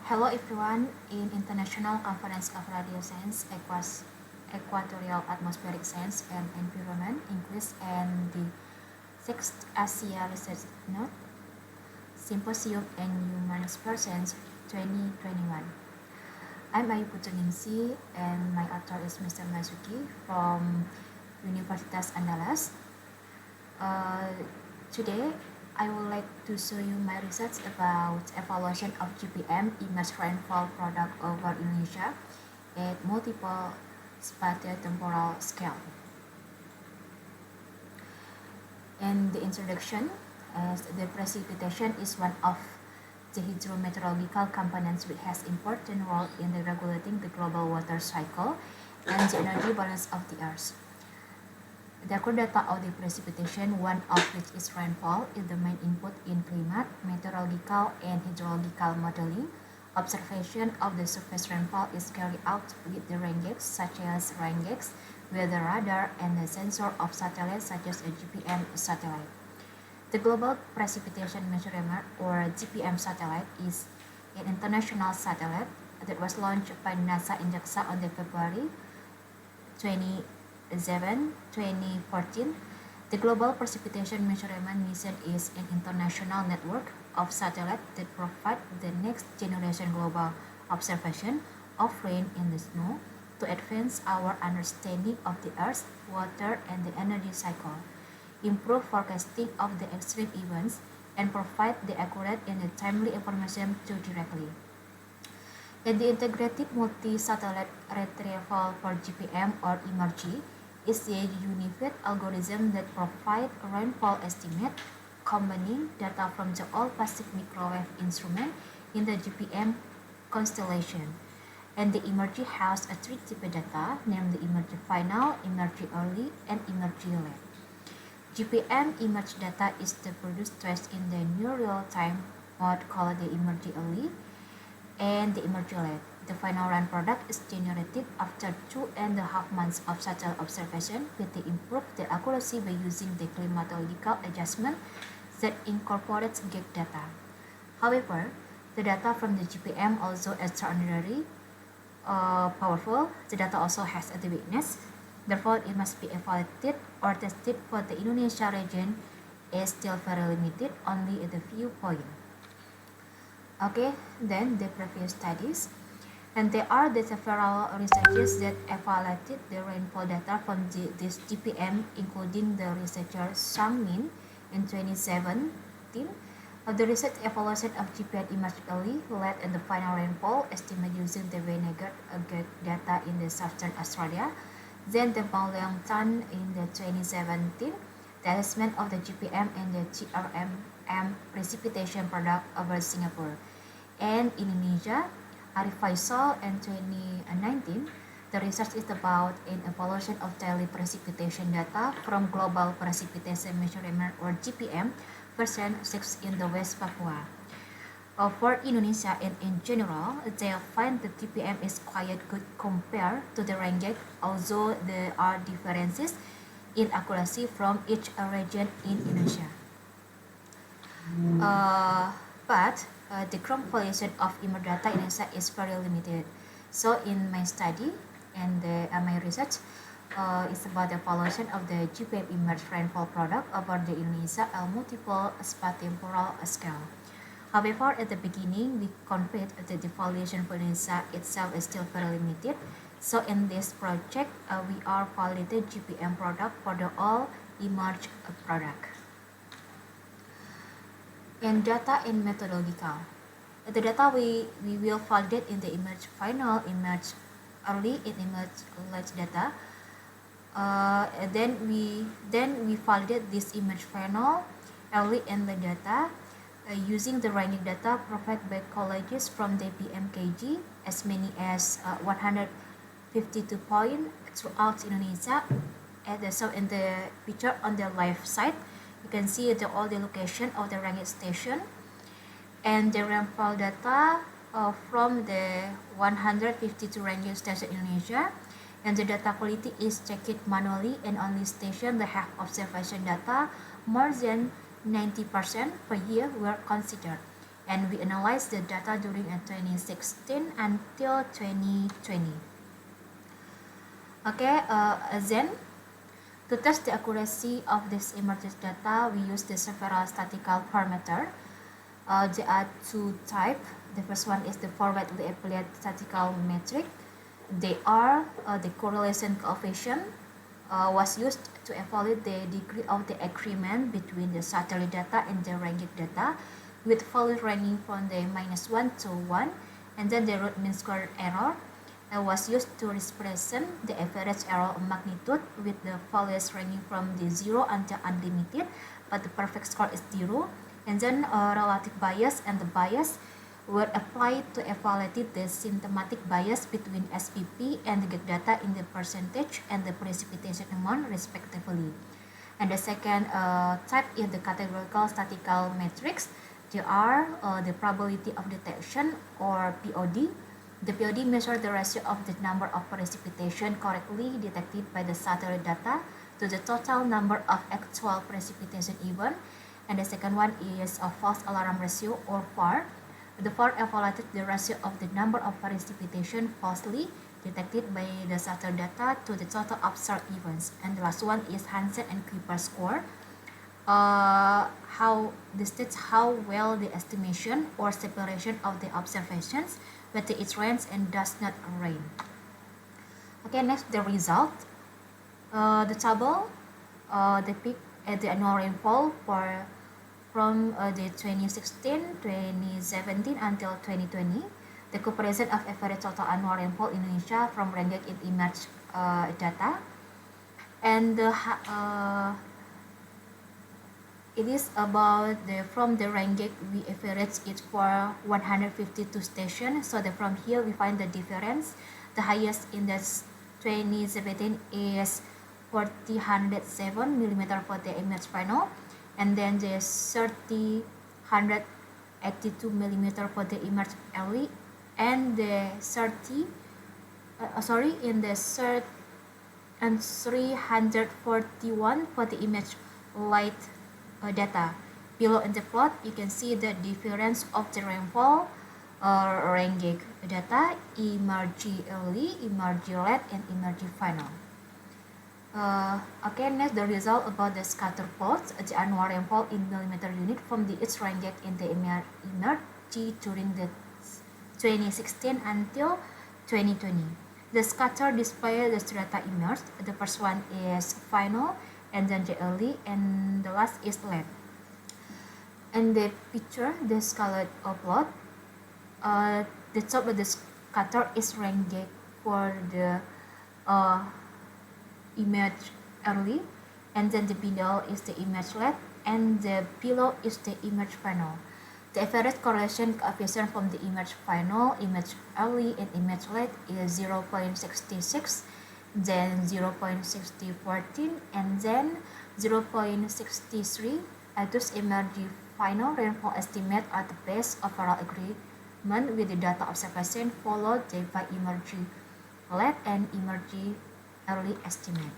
Hello everyone. In International Conference of Radio Science, Equatorial Atmospheric Science and Environment, English, and the 6th Asia Research Note Symposium and Human Science 2021. I'm Ayu Putuningsi and my author is Mr. Masuki from Universitas Andalas. Today, I would like to show you my research about evaluation of GPM image rainfall product over Indonesia at multiple spatiotemporal scale. In the introduction, as the precipitation is one of the hydrometeorological components which has important role in the regulating the global water cycle and the energy balance of the earth. The accurate data of the precipitation, one of which is rainfall, is the main input in climate, meteorological, and hydrological modeling. Observation of the surface rainfall is carried out with the RANGEX, such as RANGEX, weather radar, and the sensor of satellites, such as a GPM satellite. The Global Precipitation Measurement, or GPM satellite, is an international satellite that was launched by NASA in JAXA on February 2014. The Global Precipitation Measurement Mission is an international network of satellites that provide the next generation global observation of rain and the snow to advance our understanding of the Earth, water, and the energy cycle, improve forecasting of the extreme events, and provide the accurate and the timely information to directly. And the Integrated Multi-Satellite Retrieval for GPM, or IMERGI, is a unified algorithm that provides a rainfall estimate combining data from the all-passive microwave instrument in the GPM constellation. And the IMERGI has a three types of data, namely IMERGI Final, IMERGI Early, and IMERGI Late. GPM image data is produced twice in the near real-time mode called the IMERGI Early and the IMERGI Late. The final run product is generated after 2.5 months of satellite observation with the improved the accuracy by using the climatological adjustment that incorporates GEC data. However, the data from the GPM also extraordinarily powerful. The data also has a weakness. Therefore, it must be evaluated or tested for the Indonesia region is still very limited, only at a few points. Okay, then the previous studies. And there are the several researchers that evaluated the rainfall data from this GPM, including the researcher Sang Min in 2017. The research evaluation of GPM image early, late, and the final rainfall estimate using the Venegat data in the Southern Australia. Then the Bao Leong Tan in the 2017, the assessment of the GPM and the GRMM precipitation product over Singapore. And in Indonesia, Arif Faisal in 2019, the research is about an evaluation of daily precipitation data from Global Precipitation Measurement, or GPM, version 6 in the West Papua. For Indonesia and in general, they find the GPM is quite good compared to the RANGEX, although there are differences in accuracy from each region in Indonesia. But the compilation of image data in Indonesia is very limited. So in my study and my research is about the evaluation of the GPM image rainfall product over the Indonesia at multiple spatiotemporal scale. However, at the beginning, we conveyed that the evaluation for Indonesia itself is still very limited. So in this project, we are validating GPM product for the all image product. And data and methodological. The data we will validate in the image final, image early, and image late data. And then we validate this image final, early, and late data using the ranking data provided by colleges from the BMKG, as many as 152 points throughout Indonesia. So in the picture on the left side, you can see all the location of the ranking station and the rainfall data from the 152 ranking station in Indonesia. And the data quality is checked manually, and only stations that have observation data more than 90% per year were considered. and we analyzed the data during 2016 until 2020. Okay, then to test the accuracy of this emergence data, we use the several statistical parameters. There are two types. The first one is the forwardly applied statistical metric. They are the correlation coefficient was used to evaluate the degree of the agreement between the satellite data and the ranking data, with values ranging from the -1 to 1, and then the root mean square error was used to represent the average error magnitude, with the values ranging from the 0 until unlimited, but the perfect score is 0. And then relative bias and the bias were applied to evaluate the symptomatic bias between SPP and the get data in the percentage and the precipitation amount respectively. And the second type is the categorical statistical metrics. They are the probability of detection, or POD. The POD measures the ratio of the number of precipitation correctly detected by the satellite data to the total number of actual precipitation events. And the second one is a false alarm ratio, or FAR. The FAR evaluated the ratio of the number of precipitation falsely detected by the satellite data to the total observed events. And the last one is Hansen and Kuiper score. How this states how well the estimation or separation of the observations, whether it rains and does not rain. Okay, next the result. The table depict the annual rainfall from the 2016, 2017 until 2020. The comparison of average total annual rainfall in Indonesia from RANGEC in emerged data. And it is about from the RANGEC we average it for 152 stations. So from here we find the difference. The highest in the 2017 is 407 mm for the image final, and then the 382 mm for the image early, and the 341 for the image light data. Below in the plot, you can see the difference of the rainfall RANGEC data, emerging early, emerging late, and emerging final. Okay, next the result about the scatter plots, the annual rainfall in millimeter unit from the each RANGEC in the emerging during the 2016 until 2020. The scatter display the strata emerged. The first one is final, and then the early, and the last is late. And the picture, the scarlet plot, the top of the scatter is RANGEC for the image early, and then the middle is the image late, and the below is the image final. The average correlation coefficient from the image final, image early, and image late is 0.66, then 0.6014, and then 0.63. Thus emerging final rainfall estimate are the best overall agreement with the data observation, followed by emerging late and emerging early estimate.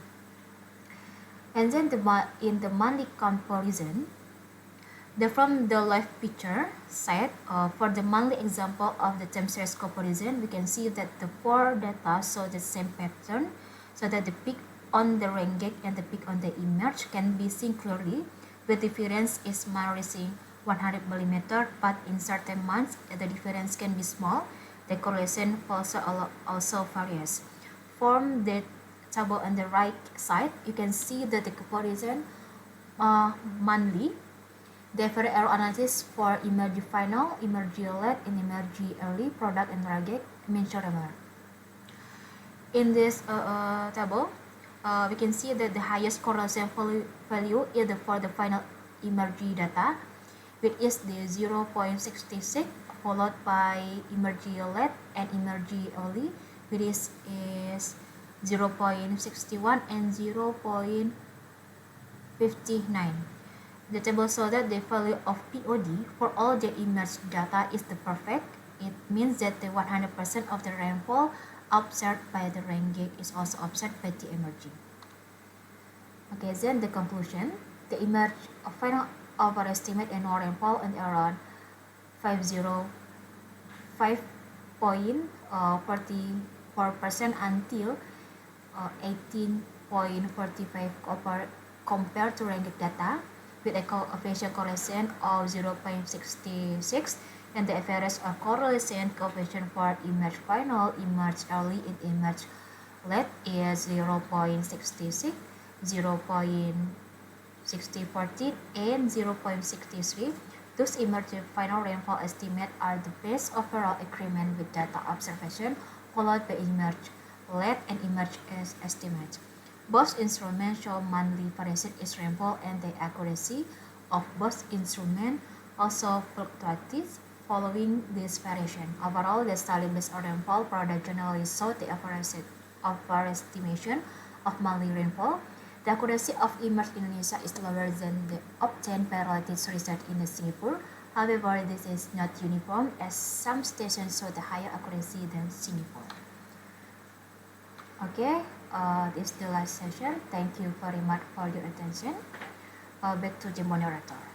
And then in the monthly comparison, from the left picture side, for the monthly example of the time series comparison, we can see that the four data show the same pattern, so that the peak on the RANGEC and the peak on the image can be seen clearly. The difference is reaching 100 mm, but in certain months the difference can be small. The correlation also varies. From the table on the right side, you can see that the comparison monthly. The average error analysis for emerging final, emerging late, and emerging early product and RANGEC measurable. In this table, we can see that the highest correlation value is for the final emerging data, which is the 0.66, followed by emerging late and emerging early, which is 0.61 and 0.59. The table shows that the value of POD for all the image data is the perfect. It means that the 100% of the rainfall observed by the RANGEC is also observed by the emerging. Okay, then the conclusion. The final overestimate annual rainfall and around 5.44% until 18.45 compared to ranked data with a coefficient correlation of 0.66 and the average of correlation coefficient for image final, image early, and image late is 0.66, 0.6014, and 0.63. Those emerging final rainfall estimates are the best overall agreement with data observation, followed by image late and image estimates. Both instruments show monthly variation in rainfall, and the accuracy of both instruments also fluctuates following this variation. Overall, the study-based rainfall product generally show the overestimation of monthly rainfall. The accuracy of image Indonesia is lower than the obtained by related research in Singapore. However, this is not uniform, as some stations show the higher accuracy than Singapore. Okay, this is the last session. Thank you very much for your attention. Back to the moderator.